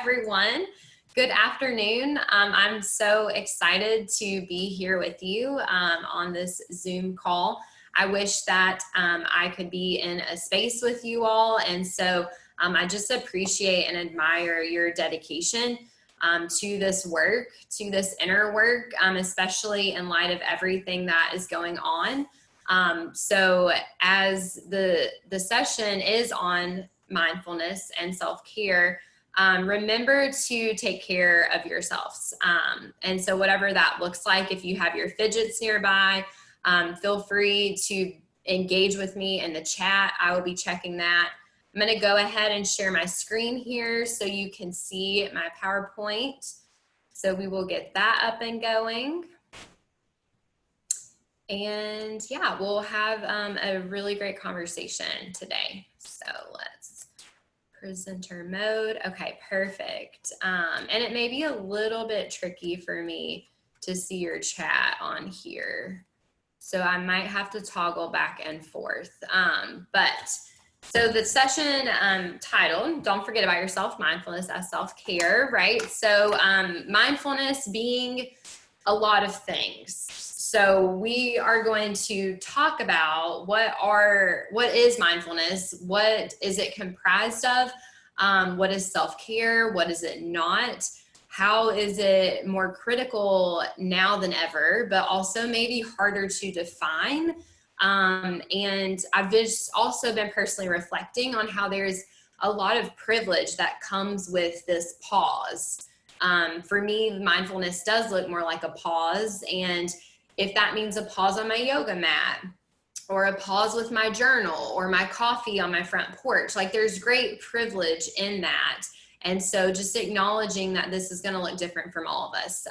everyone. Good afternoon. I'm so excited to be here with you on this Zoom call. I wish that I could be in a space with you all, and so I just appreciate and admire your dedication to this work, to this inner work, especially in light of everything that is going on. So as the session is on mindfulness and self-care, remember to take care of yourselves. And so whatever that looks like, if you have your fidgets nearby, feel free to engage with me in the chat. I will be checking that. I'm going to go ahead and share my screen here so you can see my PowerPoint. So we will get that up and going. And yeah, we'll have a really great conversation today. So let's presenter mode. Okay, perfect. And it may be a little bit tricky for me to see your chat on here. So I might have to toggle back and forth. So the session titled, Don't Forget About Yourself, Mindfulness as Self-Care, right? So mindfulness being a lot of things. So we are going to talk about what is mindfulness, what is it comprised of, what is self-care, what is it not, how is it more critical now than ever, but also maybe harder to define. And I've just also been personally reflecting on how there's a lot of privilege that comes with this pause. For me, mindfulness does look more like a pause. And if that means a pause on my yoga mat, or a pause with my journal, or my coffee on my front porch, like there's great privilege in that. And so just acknowledging that this is going to look different from all of us.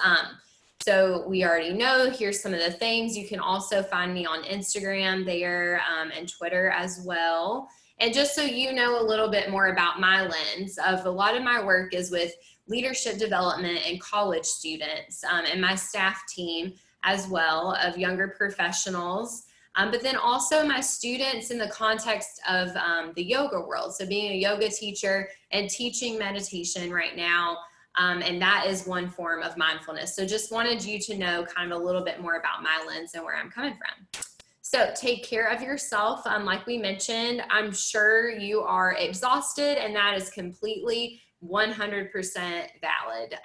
So we already know, here's some of the things. You can also find me on Instagram there and Twitter as well. And just so you know a little bit more about my lens of a lot of my work is with leadership development and college students and my staff team as well of younger professionals. But then also my students in the context of the yoga world. So being a yoga teacher and teaching meditation right now. And that is one form of mindfulness. So just wanted you to know kind of a little bit more about my lens and where I'm coming from. So take care of yourself. Like we mentioned, I'm sure you are exhausted, and that is completely 100% valid.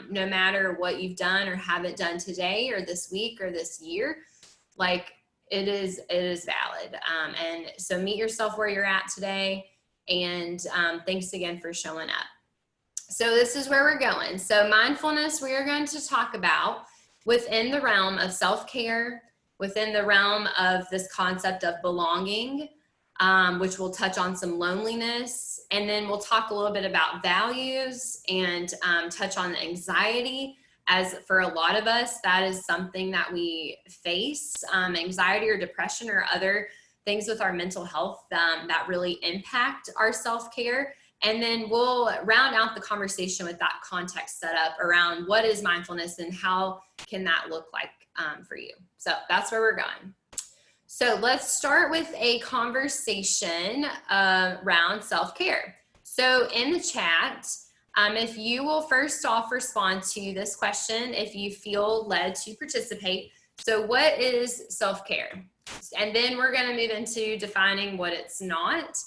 No matter what you've done or haven't done today or this week or this year, like it is valid. And so meet yourself where you're at today. And thanks again for showing up. So this is where we're going. So mindfulness, we are going to talk about within the realm of self-care, within the realm of this concept of belonging, which will touch on some loneliness. And then we'll talk a little bit about values and touch on anxiety. As for a lot of us, that is something that we face, anxiety or depression or other things with our mental health that really impact our self-care. And then we'll round out the conversation with that context set up around what is mindfulness and how can that look like for you. So that's where we're going. So let's start with a conversation around self-care. So in the chat, if you will first off respond to this question, if you feel led to participate. So what is self-care? And then we're going to move into defining what it's not.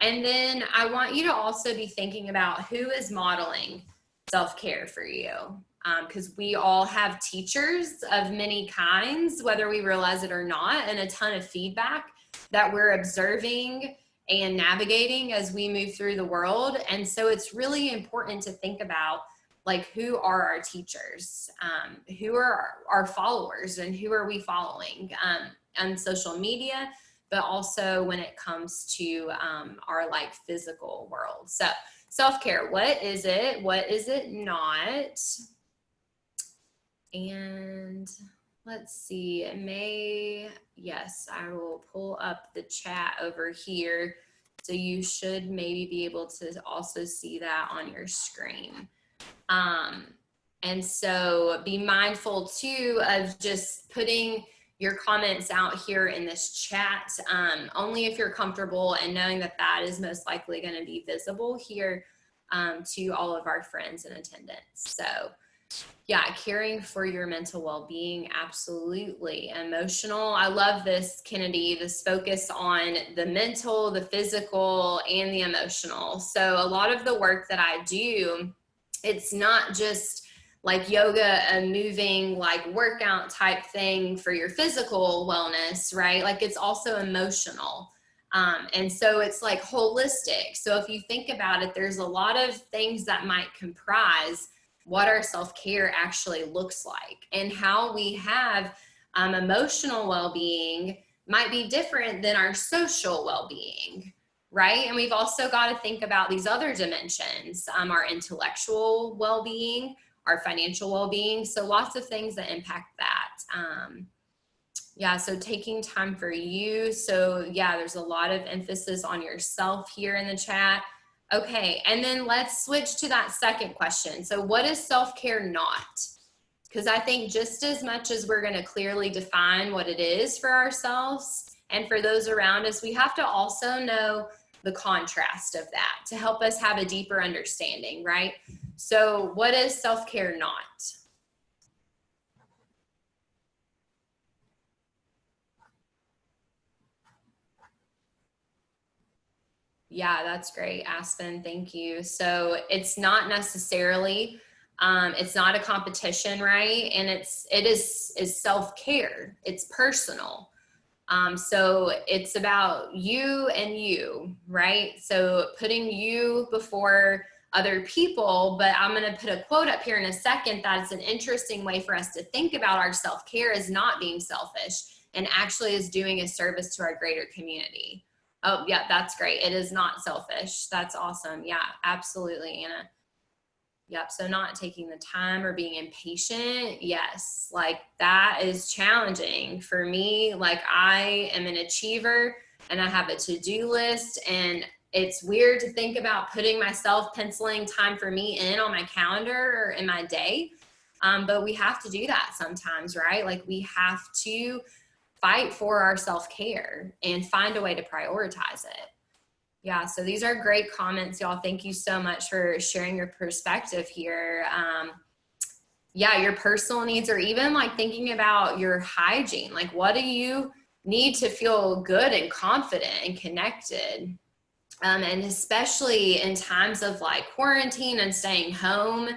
And then I want you to also be thinking about who is modeling self-care for you. Because we all have teachers of many kinds, whether we realize it or not, and a ton of feedback that we're observing and navigating as we move through the world. And so it's really important to think about, like, who are our teachers? Who are our followers, and who are we following on social media, but also when it comes to our like physical world. So self-care, what is it? What is it not? And let's see, yes, I will pull up the chat over here. So you should maybe be able to also see that on your screen. And so be mindful too of just putting your comments out here in this chat, only if you're comfortable and knowing that that is most likely going to be visible here to all of our friends in attendance. So yeah, caring for your mental well-being, absolutely. Emotional, I love this, Kennedy, this focus on the mental, the physical, and the emotional. So a lot of the work that I do, it's not just like yoga, a moving like workout type thing for your physical wellness, right? Like it's also emotional. And so it's like holistic. So if you think about it, there's a lot of things that might comprise what our self-care actually looks like, and how we have emotional well-being might be different than our social well-being, right? And we've also got to think about these other dimensions, our intellectual well-being, our financial well-being. So lots of things that impact that. Yeah, so taking time for you. So yeah, there's a lot of emphasis on yourself here in the chat. Okay, and then let's switch to that second question. So what is self-care not? Because I think just as much as we're going to clearly define what it is for ourselves and for those around us, we have to also know the contrast of that to help us have a deeper understanding, right? So what is self-care not? Yeah, that's great, Aspen. Thank you. So it's not necessarily, it's not a competition, right? And it is self-care. It's personal. So it's about you and you, right? So putting you before other people, but I'm going to put a quote up here in a second. That's an interesting way for us to think about our self-care as not being selfish and actually is doing a service to our greater community. Oh, yeah, that's great. It is not selfish. That's awesome. Yeah, absolutely, Anna. Yep. So not taking the time or being impatient. Yes. Like that is challenging for me. Like I am an achiever and I have a to-do list, and it's weird to think about putting myself penciling time for me in on my calendar or in my day. But we have to do that sometimes, right? Like we have to fight for our self-care and find a way to prioritize it. Yeah, so these are great comments, y'all. Thank you so much for sharing your perspective here. Yeah, your personal needs, or even like thinking about your hygiene. Like, what do you need to feel good and confident and connected? And especially in times of like quarantine and staying home,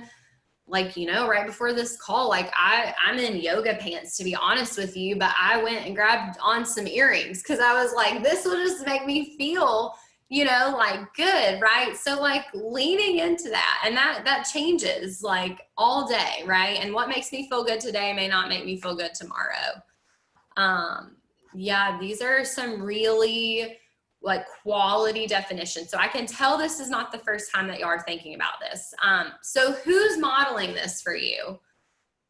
like, you know, right before this call, like I'm in yoga pants, to be honest with you, but I went and grabbed on some earrings because I was like, this will just make me feel, you know, like good, right? So like leaning into that, and that changes like all day, right? And what makes me feel good today may not make me feel good tomorrow. Yeah, these are some really like quality definitions. So I can tell this is not the first time that y'all are thinking about this. So who's modeling this for you?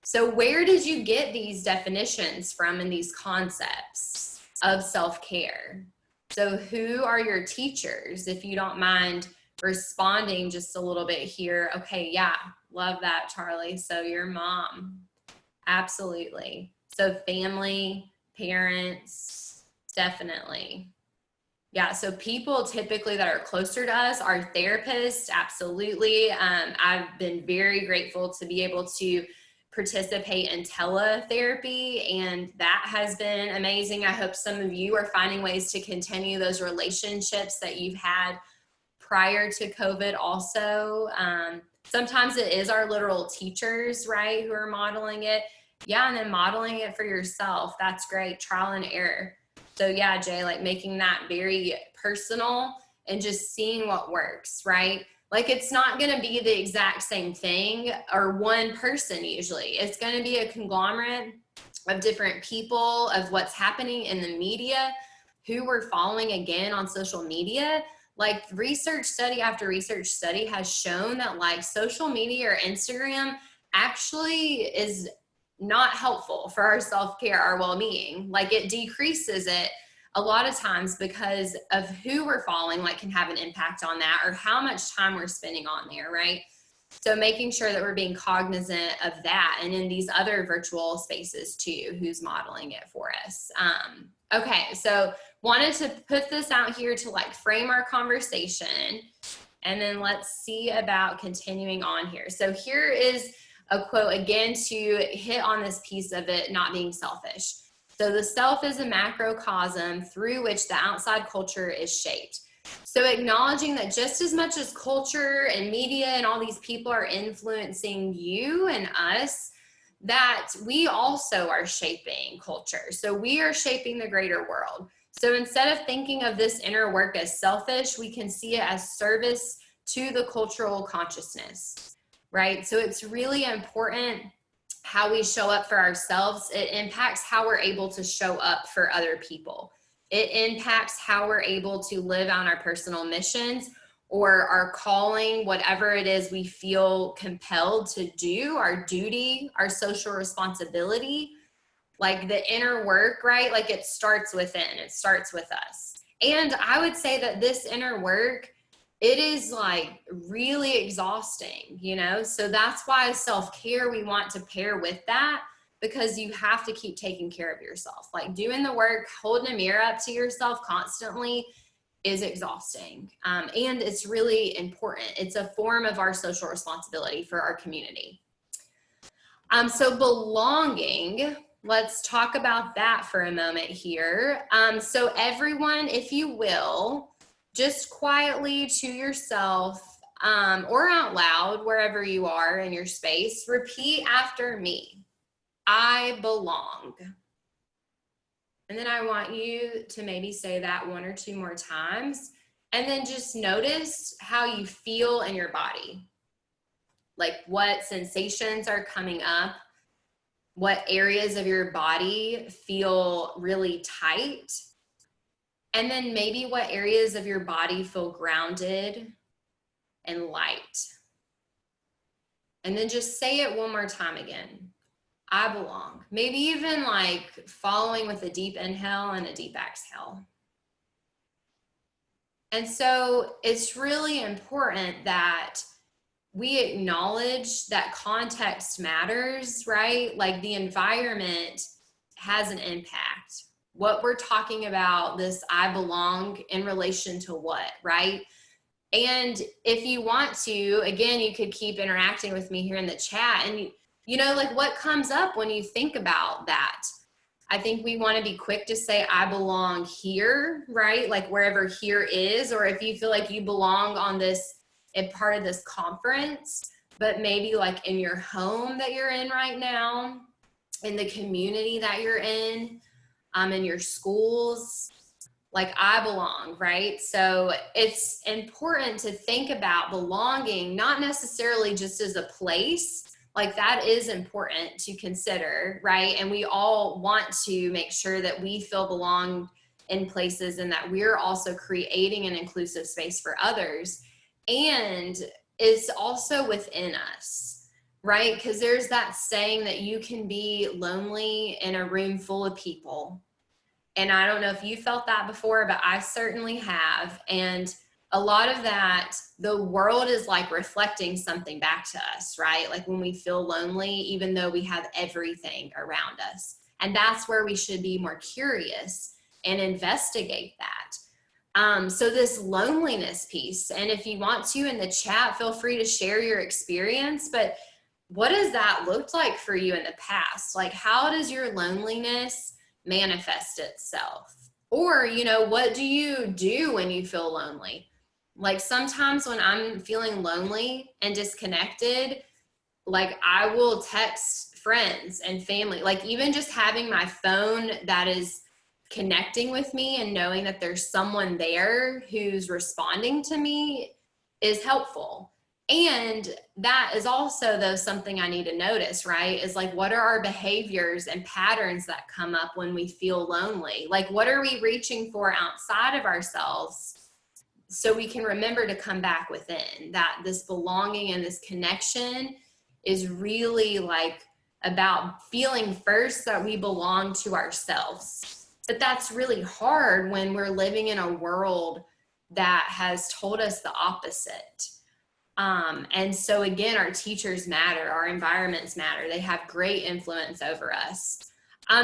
So where did you get these definitions from and these concepts of self-care? So who are your teachers? If you don't mind responding just a little bit here. Okay, yeah, love that, Charlie. So your mom, absolutely. So family, parents, definitely. Yeah, so people typically that are closer to us are therapists, absolutely. I've been very grateful to be able to participate in teletherapy, and that has been amazing. I hope some of you are finding ways to continue those relationships that you've had prior to COVID also. Sometimes it is our literal teachers, right, who are modeling it. Yeah, and then modeling it for yourself. That's great, trial and error. So yeah, Jay, like making that very personal and just seeing what works, right? Like it's not going to be the exact same thing or one person usually. It's going to be a conglomerate of different people, of what's happening in the media, who we're following again on social media. Like research study after research study has shown that like social media or Instagram actually is not helpful for our self-care, our well-being. Like it decreases it a lot of times because of who we're following, like can have an impact on that, or how much time we're spending on there, right? So making sure that we're being cognizant of that, and in these other virtual spaces too, who's modeling it for us. Okay, so wanted to put this out here to like frame our conversation. And then let's see about continuing on here. So here is a quote again to hit on this piece of it not being selfish. So the self is a macrocosm through which the outside culture is shaped. So acknowledging that just as much as culture and media and all these people are influencing you and us, that we also are shaping culture. So we are shaping the greater world. So instead of thinking of this inner work as selfish, we can see it as service to the cultural consciousness, right? So it's really important how we show up for ourselves. It impacts how we're able to show up for other people. It impacts how we're able to live on our personal missions or our calling, whatever it is we feel compelled to do, our duty, our social responsibility, like the inner work, right? Like it starts within, it starts with us. And I would say that this inner work, it is like really exhausting, you know? So that's why self-care, we want to pair with that, because you have to keep taking care of yourself. Like doing the work, holding a mirror up to yourself constantly is exhausting. And it's really important. It's a form of our social responsibility for our community. So belonging, let's talk about that for a moment here. So everyone, if you will, just quietly to yourself or out loud, wherever you are in your space, repeat after me. I belong. And then I want you to maybe say that 1 or 2 more times. And then just notice how you feel in your body. Like what sensations are coming up, what areas of your body feel really tight, and then maybe what areas of your body feel grounded and light. And then just say it 1 more time again. I belong. Maybe even like following with a deep inhale and a deep exhale. And so it's really important that we acknowledge that context matters, right? Like the environment has an impact. What we're talking about, this I belong, in relation to what, right? And if you want to, again, you could keep interacting with me here in the chat, and you know, like what comes up when you think about that? I think we want to be quick to say, I belong here, right? Like wherever here is, or if you feel like you belong on this, in part of this conference, but maybe like in your home that you're in right now, in the community that you're in your schools, like I belong, right? So it's important to think about belonging, not necessarily just as a place. Like that is important to consider, right? And we all want to make sure that we feel belonged in places and that we're also creating an inclusive space for others. And it's also within us, right? Because there's that saying that you can be lonely in a room full of people. And I don't know if you felt that before, but I certainly have. And a lot of that, the world is like reflecting something back to us, right? Like when we feel lonely, even though we have everything around us. And that's where we should be more curious and investigate that. So this loneliness piece, and if you want to in the chat, feel free to share your experience, but what does that look like for you in the past? Like how does your loneliness manifest itself? Or, you know, what do you do when you feel lonely? Like sometimes when I'm feeling lonely and disconnected, like I will text friends and family, like even just having my phone that is connecting with me and knowing that there's someone there who's responding to me is helpful. And that is also, though, something I need to notice, right? Is like, what are our behaviors and patterns that come up when we feel lonely? Like, what are we reaching for outside of ourselves so we can remember to come back within? That this belonging and this connection is really like about feeling first that we belong to ourselves. But that's really hard when we're living in a world that has told us the opposite. And so again, our teachers matter, our environments matter. They have great influence over us.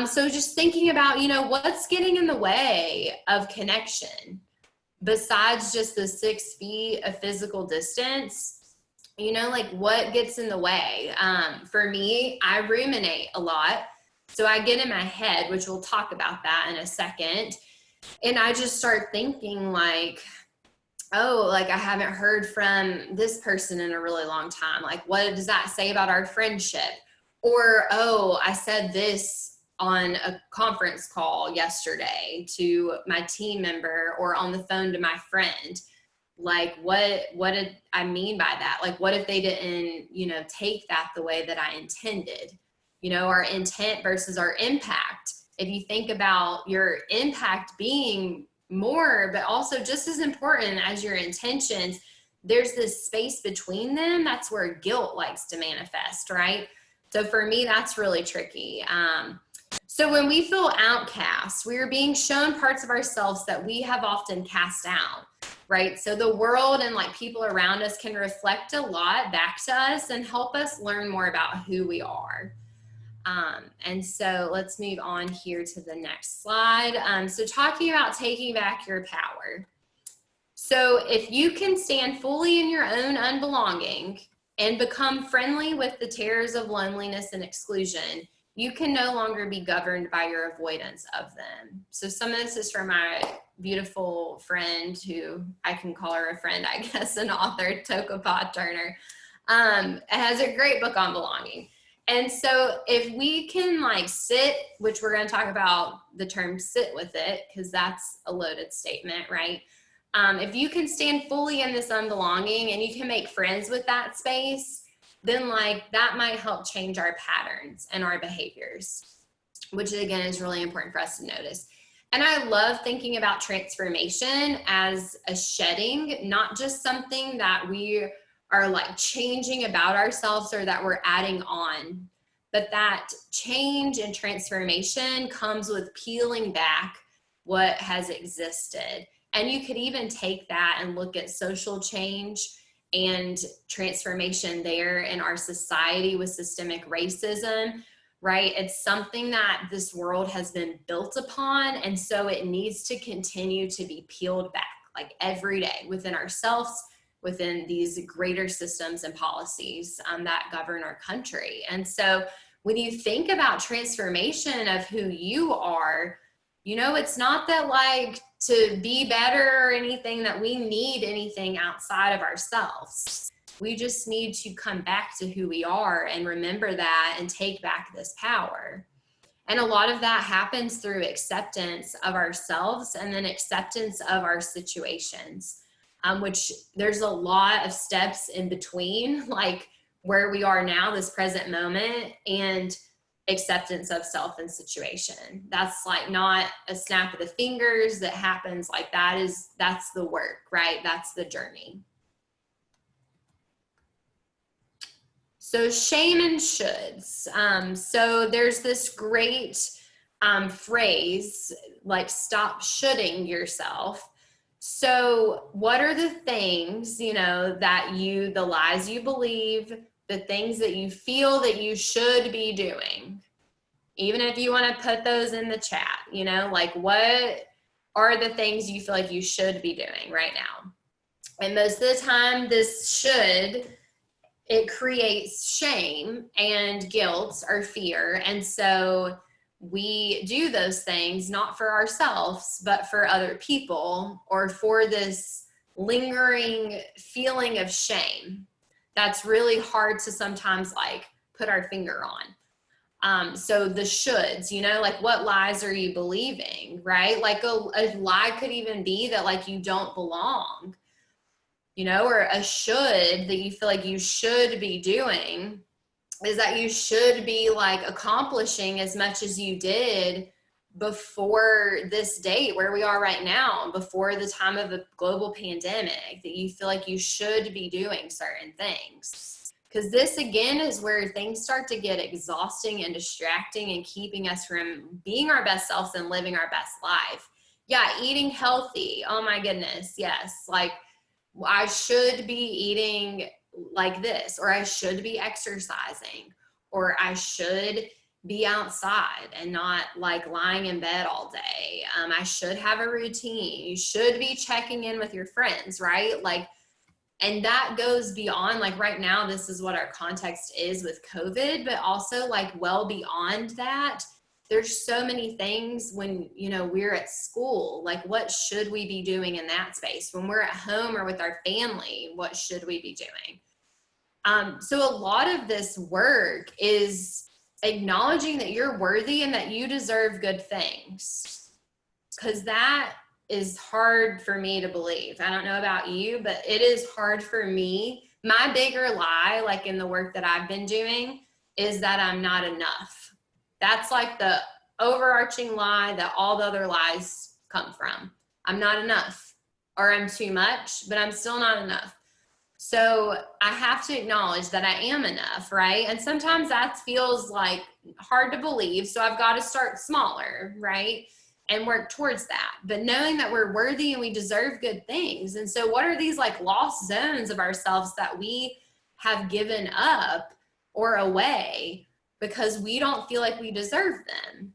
So just thinking about, you know, what's getting in the way of connection, besides just the 6 feet of physical distance, you know, like what gets in the way? For me, I ruminate a lot. So I get in my head, which we'll talk about that in a second. And I just start thinking like, oh, like I haven't heard from this person in a really long time. Like, what does that say about our friendship? Or, oh, I said this on a conference call yesterday to my team member or on the phone to my friend. Like, what did I mean by that? Like, what if they didn't, you know, take that the way that I intended? You know, our intent versus our impact. If you think about your impact being more, but also just as important as your intentions, there's this space between them. That's where guilt likes to manifest, right? So for me, that's really tricky. So when we feel outcast, we are being shown parts of ourselves that we have often cast out, right? So the world and like people around us can reflect a lot back to us and help us learn more about who we are. And so let's move on here to the next slide. So talking about taking back your power. So if you can stand fully in your own unbelonging and become friendly with the terrors of loneliness and exclusion, you can no longer be governed by your avoidance of them. So some of this is from my beautiful friend, who I can call her a friend, I guess, an author, Tokapa Turner. It has a great book on belonging. And so if we can like sit, which we're going to talk about the term sit with it, because that's a loaded statement, right? If you can stand fully in this unbelonging and you can make friends with that space, then like that might help change our patterns and our behaviors, which again is really important for us to notice. And I love thinking about transformation as a shedding, not just something that we are like changing about ourselves or that we're adding on, but that change and transformation comes with peeling back what has existed. And you could even take that and look at social change and transformation there in our society with systemic racism, right? It's something that this world has been built upon. And so it needs to continue to be peeled back like every day within ourselves, within these greater systems and policies that govern our country. And so when you think about transformation of who you are, you know, it's not that like to be better or anything that we need anything outside of ourselves. We just need to come back to who we are and remember that and take back this power. And a lot of that happens through acceptance of ourselves and then acceptance of our situations, which there's a lot of steps in between, like where we are now, this present moment, and acceptance of self and situation. That's like not a snap of the fingers that happens. Like that's the work, right? That's the journey. So shame and shoulds. So there's this great phrase like stop shoulding yourself. So what are the things, you know, that the lies you believe, the things that you feel that you should be doing? Even if you want to put those in the chat, you know, like what are the things you feel like you should be doing right now? And most of the time this should, it creates shame and guilt or fear. And so we do those things not for ourselves, but for other people, or for this lingering feeling of shame that's really hard to sometimes like put our finger on. So the shoulds, you know, like what lies are you believing, right? Like a lie could even be that like you don't belong, you know, or a should that you feel like you should be doing is that you should be like accomplishing as much as you did before this date where we are right now, before the time of a global pandemic, that you feel like you should be doing certain things. Because this again is where things start to get exhausting and distracting and keeping us from being our best selves and living our best life. Yeah, eating healthy. Oh my goodness. Yes. Like I should be eating like this, or I should be exercising, or I should be outside and not like lying in bed all day. I should have a routine. You should be checking in with your friends, right? Like, and that goes beyond, like right now, this is what our context is with COVID, but also like well beyond that. There's so many things when, you know, we're at school, like what should we be doing in that space? When we're at home or with our family, what should we be doing? So a lot of this work is acknowledging that you're worthy and that you deserve good things, because that is hard for me to believe. I don't know about you, but it is hard for me. My bigger lie, like in the work that I've been doing, is that I'm not enough. That's like the overarching lie that all the other lies come from. I'm not enough, or I'm too much, but I'm still not enough. So I have to acknowledge that I am enough, right? And sometimes that feels like hard to believe. So I've got to start smaller, right? And work towards that. But knowing that we're worthy and we deserve good things. And so what are these like lost zones of ourselves that we have given up or away because we don't feel like we deserve them?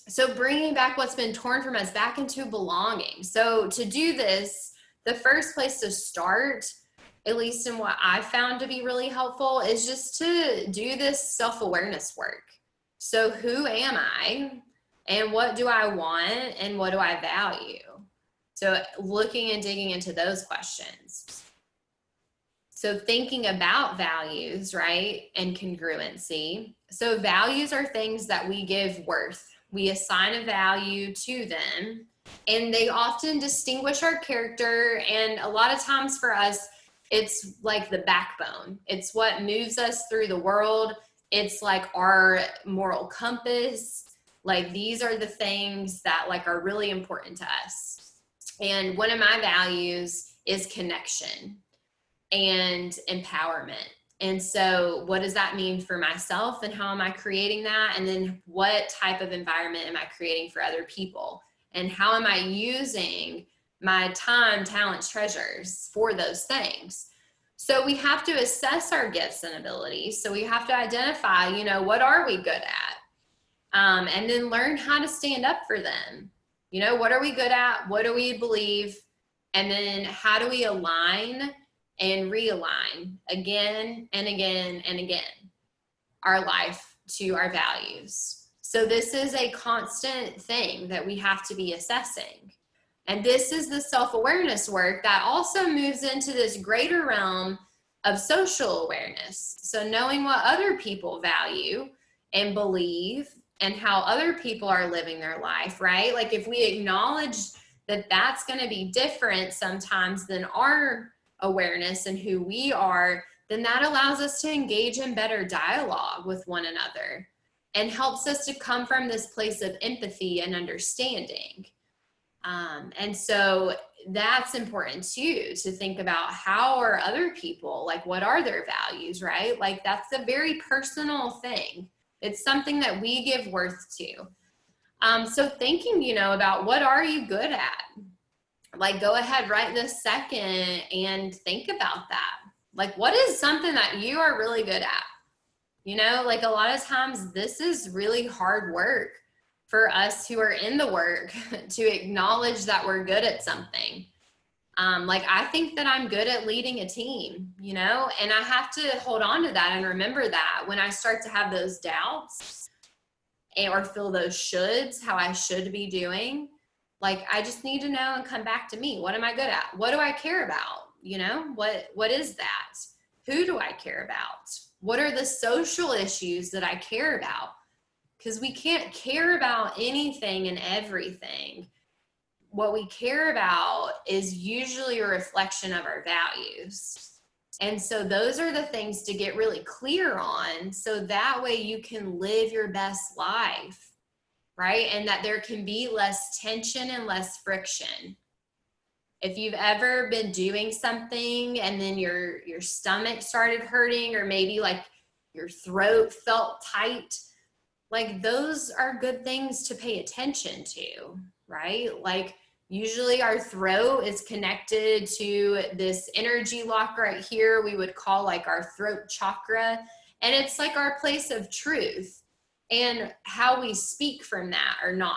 So bringing back what's been torn from us back into belonging. So to do this, the first place to start, at least in what I found to be really helpful, is just to do this self-awareness work. So who am I? And what do I want? And what do I value? So looking and digging into those questions. So thinking about values, right? And congruency. So values are things that we give worth. We assign a value to them, and they often distinguish our character. And a lot of times for us, it's like the backbone. It's what moves us through the world. It's like our moral compass. Like these are the things that like are really important to us. And one of my values is connection and empowerment. And so what does that mean for myself, and how am I creating that? And then what type of environment am I creating for other people? And how am I using my time, talents, treasures for those things? So we have to assess our gifts and abilities. So we have to identify, you know, what are we good at? And then learn how to stand up for them. You know, what are we good at? What do we believe? And then how do we align and realign again and again and again our life to our values? So this is a constant thing that we have to be assessing. And this is the self-awareness work that also moves into this greater realm of social awareness. So knowing what other people value and believe and how other people are living their life, right? Like if we acknowledge that that's going to be different sometimes than our awareness and who we are, then that allows us to engage in better dialogue with one another and helps us to come from this place of empathy and understanding. And so that's important too, to think about how are other people, like what are their values, right? Like that's a very personal thing. It's something that we give worth to. So thinking, you know, about what are you good at? Like go ahead right this second and think about that. Like what is something that you are really good at? You know, like a lot of times this is really hard work for us who are in the work to acknowledge that we're good at something. Like I think that I'm good at leading a team, you know, and I have to hold on to that and remember that when I start to have those doubts or feel those shoulds, how I should be doing. Like I just need to know and come back to me. What am I good at? What do I care about? You know, what is that? Who do I care about? What are the social issues that I care about? Because we can't care about anything and everything. What we care about is usually a reflection of our values. And so those are the things to get really clear on, so that way you can live your best life, right? And that there can be less tension and less friction. If you've ever been doing something and then your stomach started hurting, or maybe like your throat felt tight, like those are good things to pay attention to, right? Like usually our throat is connected to this energy lock right here. We would call like our throat chakra. And it's like our place of truth. and how we speak from that or not.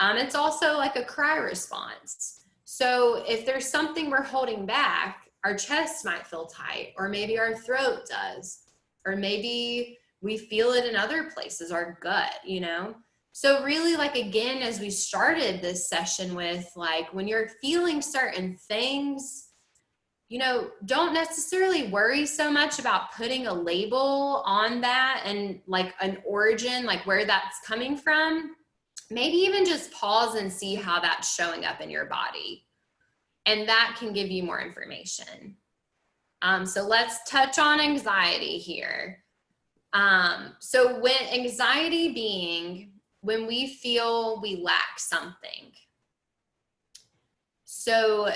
It's also like a cry response. So if there's something we're holding back, our chest might feel tight, or maybe our throat does, or maybe we feel it in other places, our gut, you know? So really, like, again, as we started this session with, like, when you're feeling certain things, you know, don't necessarily worry so much about putting a label on that and like an origin, like where that's coming from. Maybe even just pause and see how that's showing up in your body. And that can give you more information. So let's touch on anxiety here. So when anxiety being when we feel we lack something. So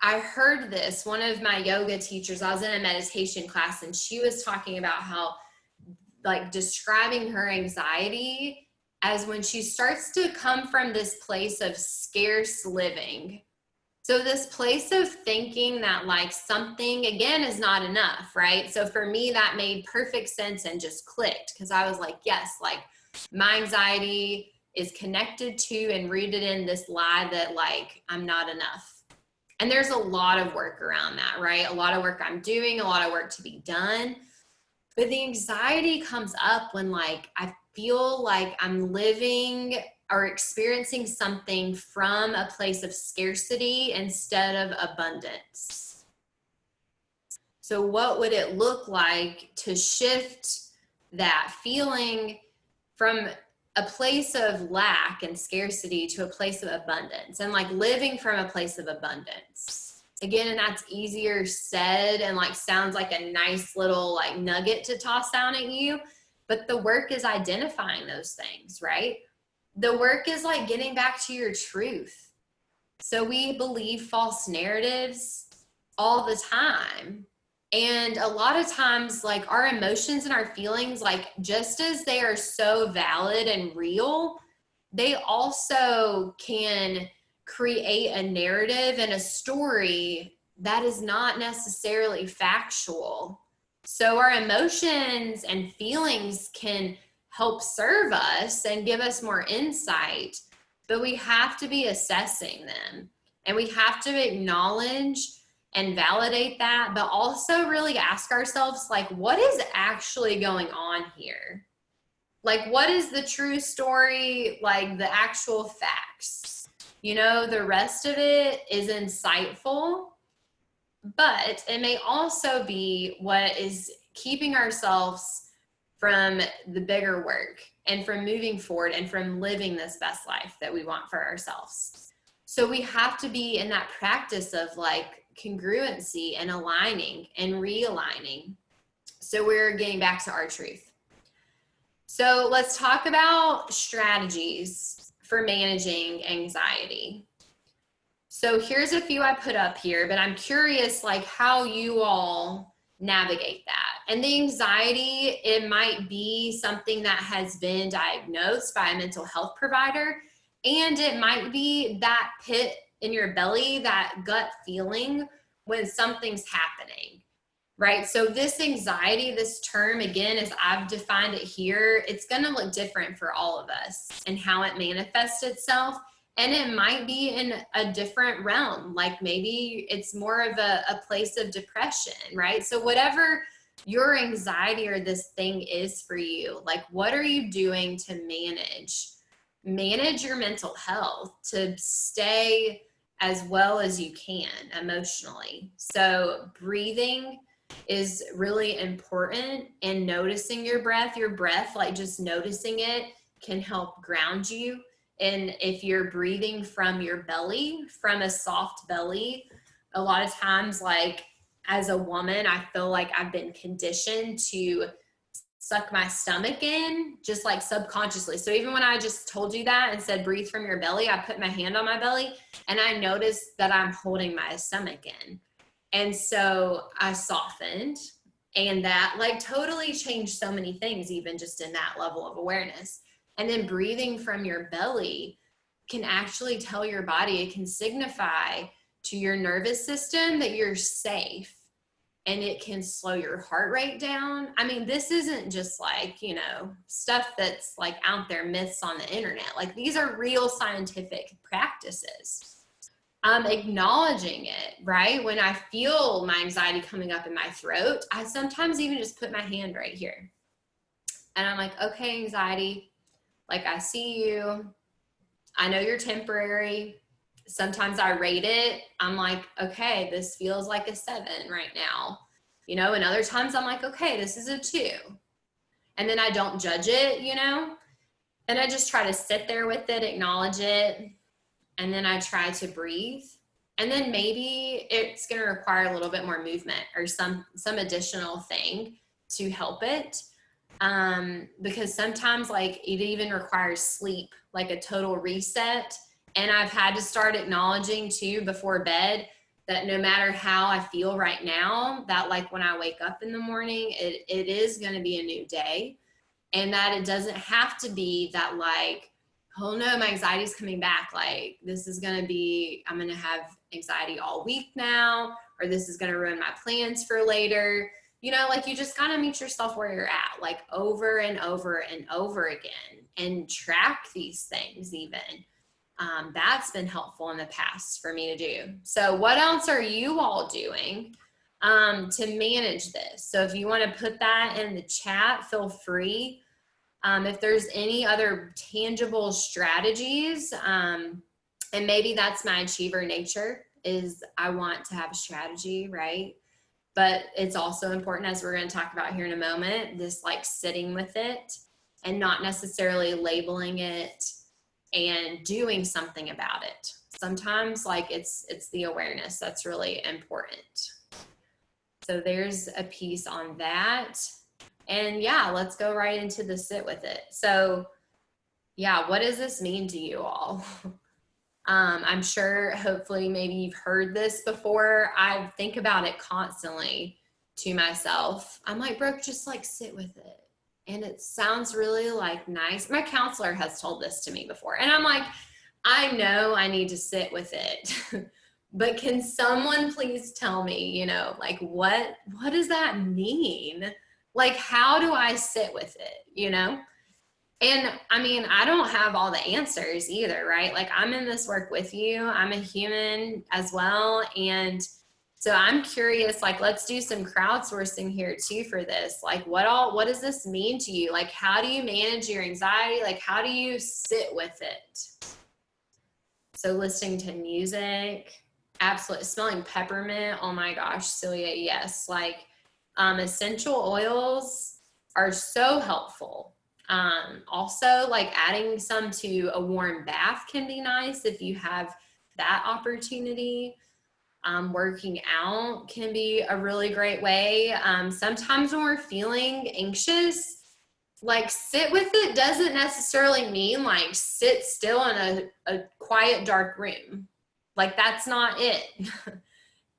I heard this, one of my yoga teachers, I was in a meditation class and she was talking about how, like, describing her anxiety as when she starts to come from this place of scarce living. So this place of thinking that like something, again, is not enough, right? So for me, that made perfect sense and just clicked because I was like, yes, like my anxiety is connected to and rooted in this lie that like I'm not enough. And there's a lot of work around that, right? A lot of work I'm doing, a lot of work to be done. But the anxiety comes up when like I feel like I'm living or experiencing something from a place of scarcity instead of abundance. So what would it look like to shift that feeling from a place of lack and scarcity to a place of abundance, and like living from a place of abundance? Again, and that's easier said and like sounds like a nice little like nugget to toss down at you, but the work is identifying those things, right? The work is like getting back to your truth. So we believe false narratives all the time. And a lot of times, like our emotions and our feelings, like just as they are so valid and real, they also can create a narrative and a story that is not necessarily factual. So our emotions and feelings can help serve us and give us more insight, but we have to be assessing them and we have to acknowledge and validate that, but also really ask ourselves, like, what is actually going on here? Like, what is the true story? Like the actual facts, you know, the rest of it is insightful, but it may also be what is keeping ourselves from the bigger work and from moving forward and from living this best life that we want for ourselves. So we have to be in that practice of like congruency and aligning and realigning. So we're getting back to our truth. So let's talk about strategies for managing anxiety. So here's a few I put up here, but I'm curious like how you all navigate that. And the anxiety, it might be something that has been diagnosed by a mental health provider, and it might be that pit in your belly, that gut feeling when something's happening, right? So this anxiety, this term, again, as I've defined it here, it's going to look different for all of us and how it manifests itself. And it might be in a different realm, like maybe it's more of a place of depression, right? So whatever your anxiety or this thing is for you, like what are you doing to manage your mental health, to stay as well as you can emotionally? So breathing is really important, and noticing your breath, like just noticing it can help ground you. And if you're breathing from your belly, from a soft belly, a lot of times, like as a woman, I feel like I've been conditioned to suck my stomach in just like subconsciously. So even when I just told you that and said breathe from your belly, I put my hand on my belly and I noticed that I'm holding my stomach in. And so I softened, and that like totally changed so many things, even just in that level of awareness. And then breathing from your belly can actually tell your body, it can signify to your nervous system that you're safe and it can slow your heart rate down. I mean, this isn't just like, you know, stuff that's like out there, myths on the internet. Like, these are real scientific practices. Acknowledging it, right? When I feel my anxiety coming up in my throat, I sometimes even just put my hand right here. And I'm like, okay, anxiety, like, I see you. I know you're temporary. Sometimes I rate it. I'm like, okay, this feels like a 7 right now. You know, and other times I'm like, okay, this is a 2. And then I don't judge it, you know, and I just try to sit there with it, acknowledge it. And then I try to breathe. And then maybe it's going to require a little bit more movement or some additional thing to help it. Because sometimes, like, it even requires sleep, like a total reset. And I've had to start acknowledging too before bed that no matter how I feel right now, that like when I wake up in the morning, it is going to be a new day. And that it doesn't have to be that like, oh no, my anxiety's coming back. Like, this is going to be, I'm going to have anxiety all week now, or this is going to ruin my plans for later. You know, like, you just got to meet yourself where you're at, like over and over and over again, and track these things even. That's been helpful in the past for me to do. So what else are you all doing to manage this? So if you want to put that in the chat, feel free. If there's any other tangible strategies, and maybe that's my achiever nature, is I want to have a strategy, right? But it's also important, as we're going to talk about here in a moment, this like sitting with it and not necessarily labeling it and doing something about it. Sometimes like it's the awareness that's really important. So there's a piece on that. And yeah, let's go right into the sit with it. So yeah, what does this mean to you all? I'm sure, hopefully, maybe you've heard this before. I think about it constantly to myself. I'm like, Brooke, just like sit with it. And it sounds really like nice. My counselor has told this to me before. And I'm like, I know I need to sit with it. But can someone please tell me, you know, like what does that mean? Like, how do I sit with it, you know? And I mean, I don't have all the answers either, right? Like, I'm in this work with you. I'm a human as well. And so I'm curious, like, let's do some crowdsourcing here too for this. Like, what does this mean to you? Like, how do you manage your anxiety? Like, how do you sit with it? So listening to music, absolutely. Smelling peppermint. Oh my gosh, Celia, yes. Like, essential oils are so helpful. Also, like, adding some to a warm bath can be nice if you have that opportunity. Working out can be a really great way. Sometimes when we're feeling anxious, like, sit with it doesn't necessarily mean like sit still in a quiet, dark room. Like, that's not it.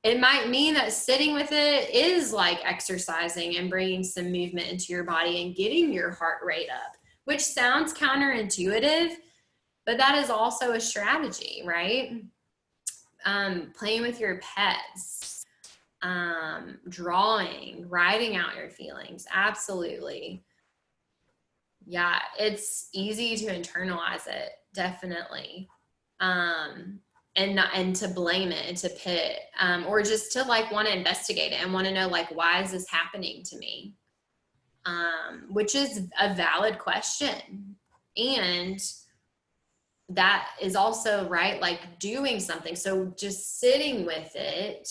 It might mean that sitting with it is like exercising and bringing some movement into your body and getting your heart rate up, which sounds counterintuitive, but that is also a strategy, right? Playing with your pets, drawing, writing out your feelings. Absolutely. Yeah, it's easy to internalize it, definitely. And to blame it and to pit it, or just to like want to investigate it and want to know, like, why is this happening to me? Which is a valid question. And that is also, right, like doing something. So just sitting with it,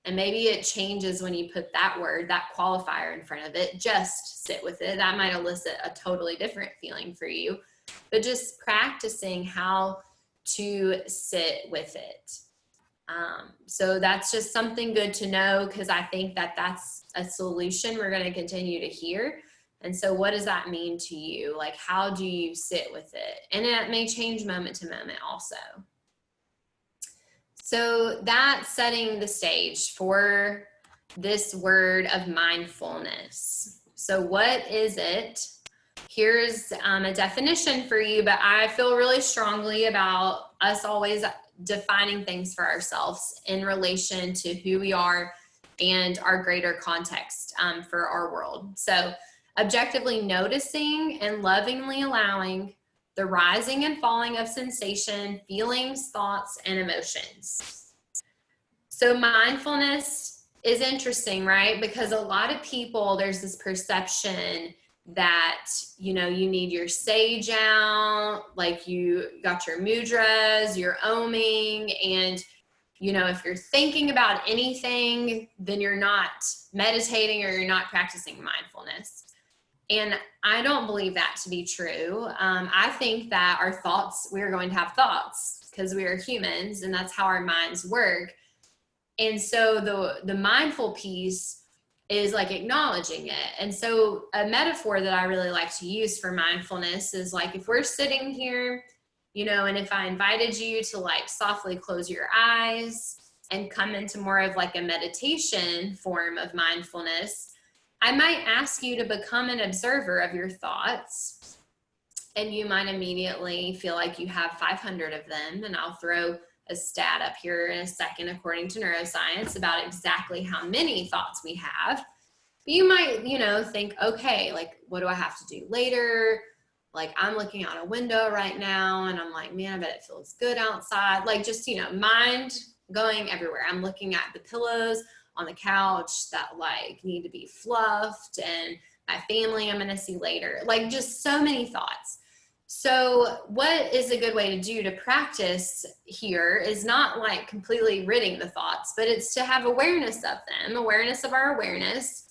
and maybe it changes when you put that word, that qualifier in front of it, just sit with it. That might elicit a totally different feeling for you, but just practicing how to sit with it. So that's just something good to know, because I think that that's a solution we're going to continue to hear. And so what does that mean to you? Like, how do you sit with it? And it may change moment to moment also. So that's setting the stage for this word of mindfulness. So what is it? Here's a definition for you, but I feel really strongly about us always defining things for ourselves in relation to who we are and our greater context for our world. So objectively noticing and lovingly allowing the rising and falling of sensation, feelings, thoughts, and emotions. So mindfulness is interesting, right? Because a lot of people, there's this perception that, you know, you need your sage out, like you got your mudras, your oming, and, you know, if you're thinking about anything, then you're not meditating or you're not practicing mindfulness. And I don't believe that to be true. I think that our thoughts, we're going to have thoughts because we are humans and that's how our minds work. And so the mindful piece is like acknowledging it. And so a metaphor that I really like to use for mindfulness is like if we're sitting here, you know, and if I invited you to like softly close your eyes and come into more of like a meditation form of mindfulness, I might ask you to become an observer of your thoughts. And you might immediately feel like you have 500 of them. And I'll throw a stat up here in a second, according to neuroscience, about exactly how many thoughts we have. But you might, you know, think, okay, like, what do I have to do later? Like, I'm looking out a window right now and I'm like, man, I bet it feels good outside. Like, just, you know, mind going everywhere. I'm looking at the pillows on the couch that like need to be fluffed, and my family I'm going to see later. Like, just so many thoughts. So what is a good way to do to practice here is not like completely ridding the thoughts, but it's to have awareness of them, awareness of our awareness.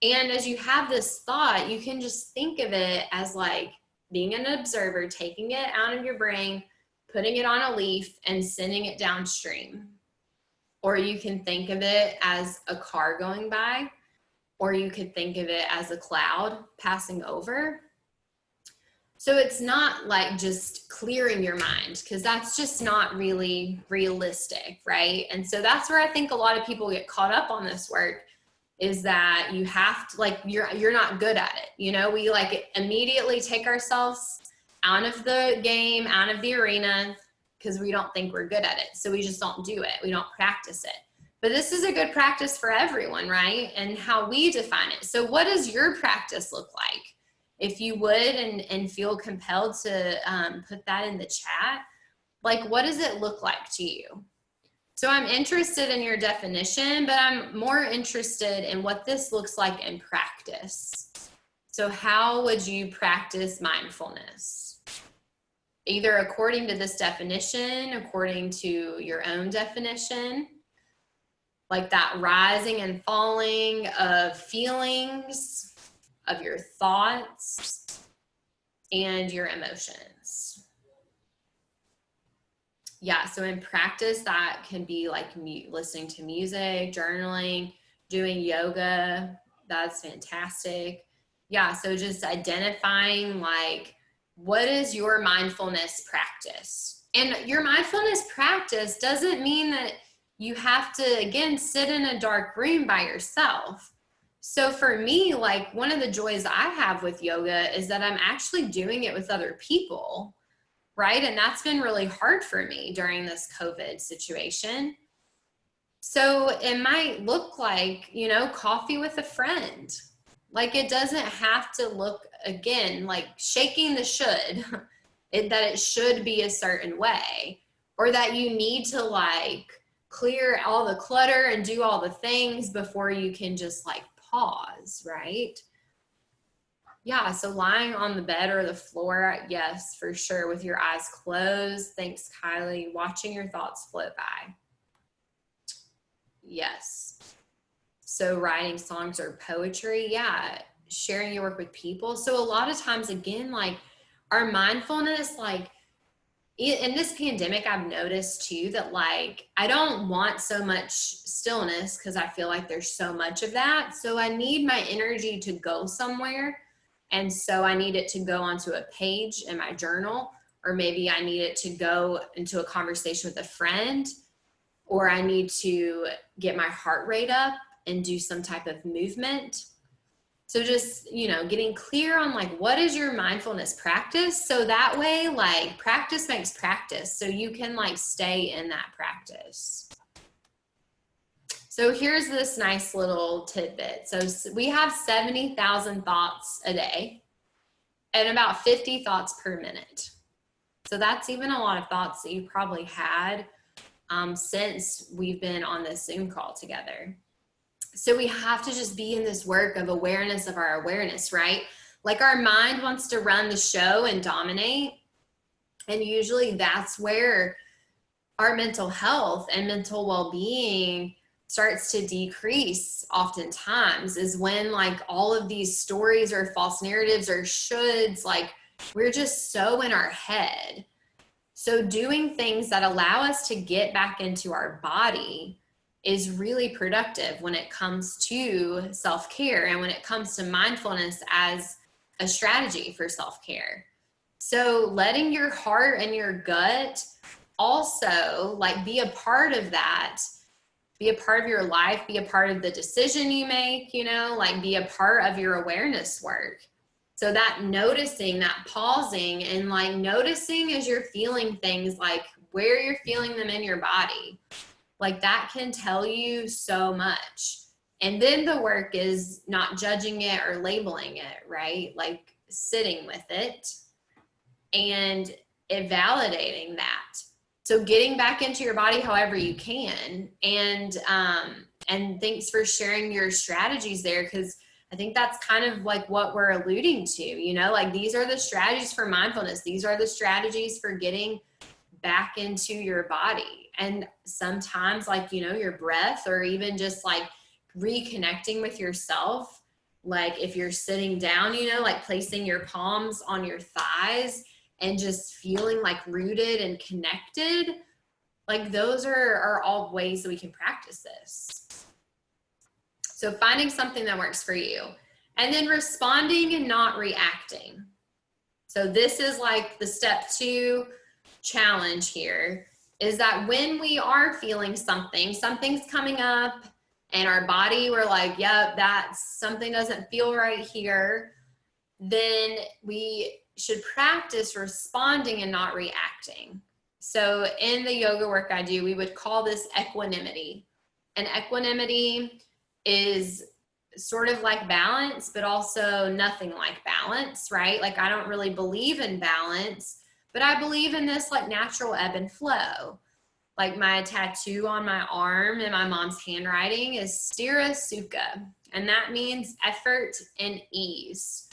And as you have this thought, you can just think of it as like being an observer, taking it out of your brain, putting it on a leaf and sending it downstream. Or you can think of it as a car going by, or you could think of it as a cloud passing over. So it's not like just clearing your mind, because that's just not really realistic, right? And so that's where I think a lot of people get caught up on this work, is that you have to, like, you're not good at it. You know, we like immediately take ourselves out of the game, out of the arena, because we don't think we're good at it. So we just don't do it. We don't practice it. But this is a good practice for everyone, right? And how we define it. So what does your practice look like? If you would and feel compelled to put that in the chat, like, what does it look like to you? So I'm interested in your definition, but I'm more interested in what this looks like in practice. So how would you practice mindfulness? Either according to this definition, according to your own definition, like that rising and falling of feelings, of your thoughts, and your emotions. Yeah, so in practice, that can be like listening to music, journaling, doing yoga. That's fantastic. Yeah, so just identifying like, what is your mindfulness practice? And your mindfulness practice doesn't mean that you have to, again, sit in a dark room by yourself. So for me, like, one of the joys I have with yoga is that I'm actually doing it with other people, right? And that's been really hard for me during this COVID situation. So it might look like, you know, coffee with a friend. Like, it doesn't have to look, again, like shaking the should, that it should be a certain way, or that you need to like clear all the clutter and do all the things before you can just like pause, right? Yeah, so lying on the bed or the floor, yes, for sure, with your eyes closed. Thanks, Kylie. Watching your thoughts float by. Yes. So writing songs or poetry, yeah, sharing your work with people. So a lot of times, again, like our mindfulness, like in this pandemic, I've noticed too that like I don't want so much stillness because I feel like there's so much of that. So I need my energy to go somewhere. And so I need it to go onto a page in my journal, or maybe I need it to go into a conversation with a friend, or I need to get my heart rate up and do some type of movement. So just, you know, getting clear on like, what is your mindfulness practice? So that way, like, practice makes practice. So you can like stay in that practice. So here's this nice little tidbit. So we have 70,000 thoughts a day and about 50 thoughts per minute. So that's even a lot of thoughts that you probably had since we've been on this Zoom call together. So we have to just be in this work of awareness of our awareness, right? Like our mind wants to run the show and dominate. And usually that's where our mental health and mental well-being starts to decrease oftentimes, is when like all of these stories or false narratives or shoulds, like we're just so in our head. So doing things that allow us to get back into our body is really productive when it comes to self-care and when it comes to mindfulness as a strategy for self-care. So letting your heart and your gut also like be a part of that, be a part of your life, be a part of the decision you make, you know, like be a part of your awareness work. So that noticing, that pausing and like noticing as you're feeling things, like where you're feeling them in your body, like that can tell you so much. And then the work is not judging it or labeling it, right? Like sitting with it and validating that. So getting back into your body however you can. And thanks for sharing your strategies there, because I think that's kind of like what we're alluding to, you know, like these are the strategies for mindfulness. These are the strategies for getting back into your body. And sometimes like, you know, your breath, or even just like reconnecting with yourself. Like if you're sitting down, you know, like placing your palms on your thighs and just feeling like rooted and connected. Like those are all ways that we can practice this. So finding something that works for you, and then responding and not reacting. So this is like the step 2 challenge here, is that when we are feeling something's coming up and our body, we're like, yep, that's something doesn't feel right here, then we should practice responding and not reacting. So in the yoga work I do, we would call this equanimity. And equanimity is sort of like balance, but also nothing like balance, right? Like I don't really believe in balance, but I believe in this like natural ebb and flow. Like my tattoo on my arm in my mom's handwriting is Stira Sukha, and that means effort and ease.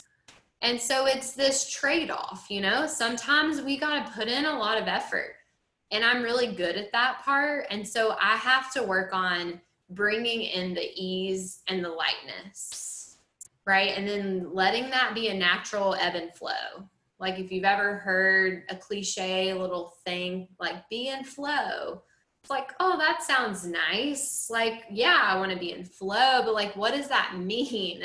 And so it's this trade-off, you know, sometimes we got to put in a lot of effort, and I'm really good at that part. And so I have to work on bringing in the ease and the lightness, right? And then letting that be a natural ebb and flow. Like if you've ever heard a cliche little thing, like be in flow. It's like, oh, that sounds nice. Like, yeah, I want to be in flow, but like, what does that mean?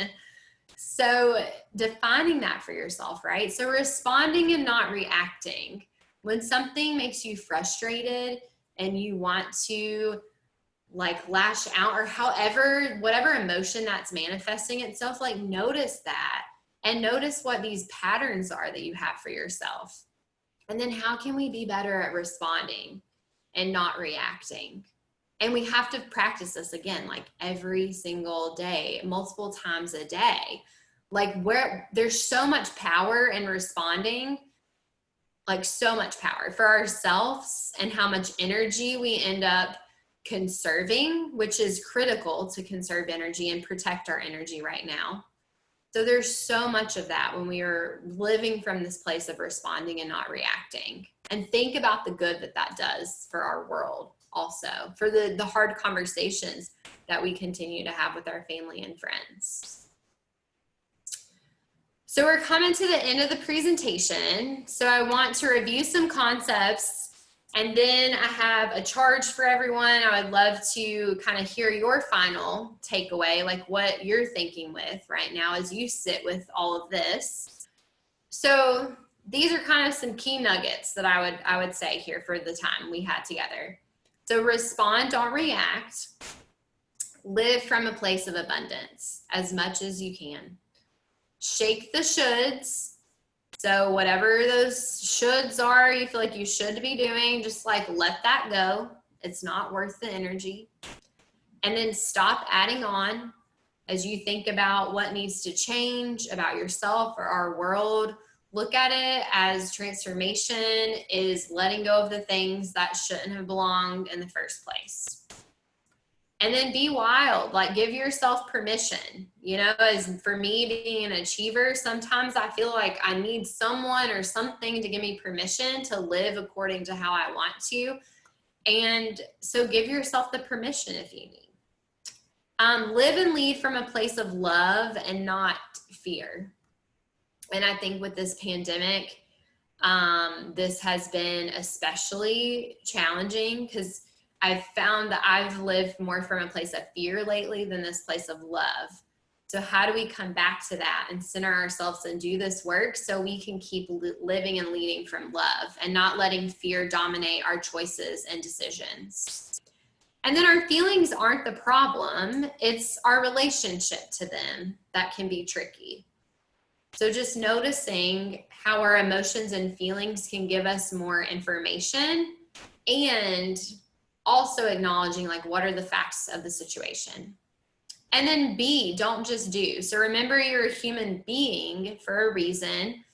So defining that for yourself, right? So responding and not reacting. When something makes you frustrated and you want to like lash out, or however, whatever emotion that's manifesting itself, like notice that and notice what these patterns are that you have for yourself. And then how can we be better at responding and not reacting? And we have to practice this again, like every single day, multiple times a day. Like where there's so much power in responding, like so much power for ourselves, and how much energy we end up conserving, which is critical to conserve energy and protect our energy right now. So there's so much of that when we are living from this place of responding and not reacting. And think about the good that that does for our world, also for the hard conversations that we continue to have with our family and friends. So we're coming to the end of the presentation. So I want to review some concepts, and then I have a charge for everyone. I would love to kind of hear your final takeaway, like what you're thinking with right now as you sit with all of this. So these are kind of some key nuggets that I would say here for the time we had together. So respond, don't react. Live from a place of abundance as much as you can. Shake the shoulds. So whatever those shoulds are, you feel like you should be doing, just like let that go. It's not worth the energy. And then stop adding on as you think about what needs to change about yourself or our world. Look at it as transformation is letting go of the things that shouldn't have belonged in the first place. And then be wild, like give yourself permission. You know, as for me being an achiever, sometimes I feel like I need someone or something to give me permission to live according to how I want to. And so give yourself the permission if you need. Live and lead from a place of love and not fear. And I think with this pandemic, this has been especially challenging because I've found that I've lived more from a place of fear lately than this place of love. So how do we come back to that and center ourselves and do this work so we can keep living and leading from love and not letting fear dominate our choices and decisions? And then our feelings aren't the problem. It's our relationship to them that can be tricky. So just noticing how our emotions and feelings can give us more information, and also acknowledging like what are the facts of the situation. And then be, don't just do. So remember, you're a human being for a reason.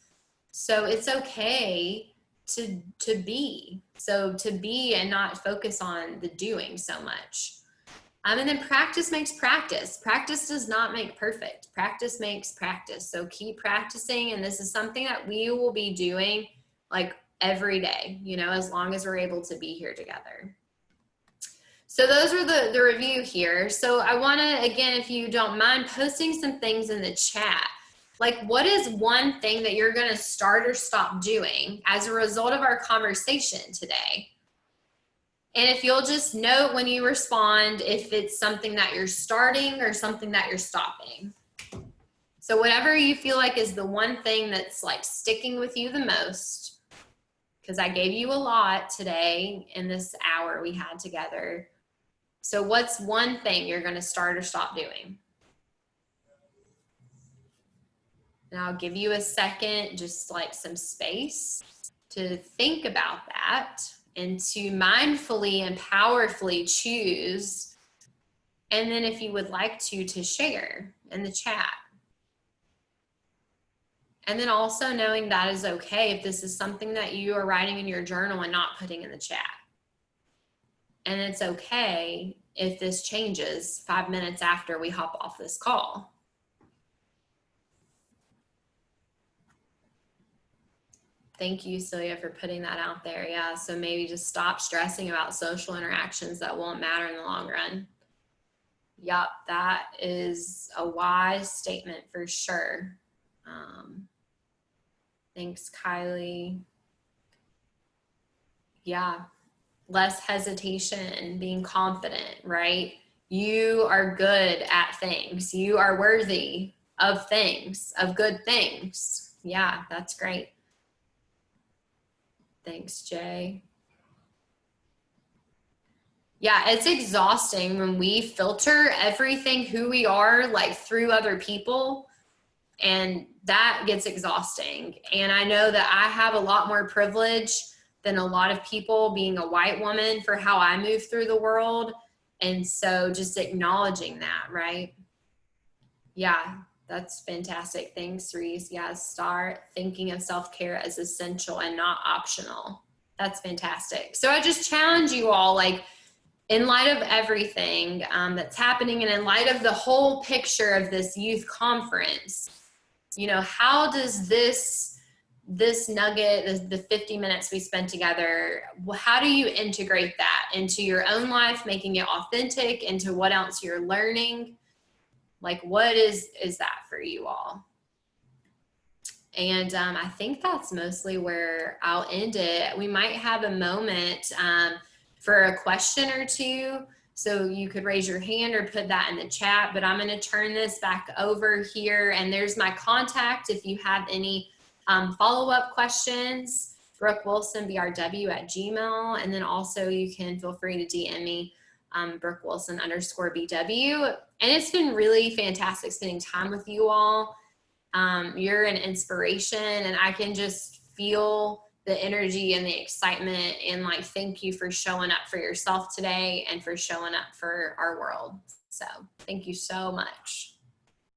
So it's okay to be. So to be and not focus on the doing so much. And then practice makes practice. Practice does not make perfect. Practice makes practice. So keep practicing. And this is something that we will be doing like every day, you know, as long as we're able to be here together. So those are the review here. So I want to, again, if you don't mind, posting some things in the chat. Like, what is one thing that you're going to start or stop doing as a result of our conversation today? And if you'll just note when you respond, if it's something that you're starting or something that you're stopping. So whatever you feel like is the one thing that's like sticking with you the most, because I gave you a lot today in this hour we had together. So what's one thing you're going to start or stop doing? And I'll give you a second, just like some space to think about that and to mindfully and powerfully choose. And then if you would like to share in the chat. And then also knowing that is okay if this is something that you are writing in your journal and not putting in the chat. And it's okay if this changes 5 minutes after we hop off this call. Thank you, Celia, for putting that out there. Yeah, so maybe just stop stressing about social interactions that won't matter in the long run. Yep, that is a wise statement for sure. Thanks, Kylie. Yeah, less hesitation, being confident, right? You are good at things. You are worthy of things, of good things. Yeah, that's great. Thanks, Jay. Yeah, it's exhausting when we filter everything who we are like through other people, and that gets exhausting. And I know that I have a lot more privilege than a lot of people being a white woman for how I move through the world. And so just acknowledging that, right? Yeah, that's fantastic. Thanks, Reese. Yeah, start thinking of self-care as essential and not optional. That's fantastic. So I just challenge you all, like, in light of everything that's happening and in light of the whole picture of this youth conference, you know, how does this nugget, the 50 minutes we spent together, how do you integrate that into your own life, making it authentic, into what else you're learning? Like, what is that for you all? And I think that's mostly where I'll end it. We might have a moment for a question or two. So you could raise your hand or put that in the chat, but I'm going to turn this back over here. And there's my contact if you have any follow-up questions. Brooke Wilson, BRW@gmail. And then also you can feel free to DM me, Brooke Wilson _BW. And it's been really fantastic spending time with you all. You're an inspiration, and I can just feel the energy and the excitement, and like, thank you for showing up for yourself today and for showing up for our world. So thank you so much.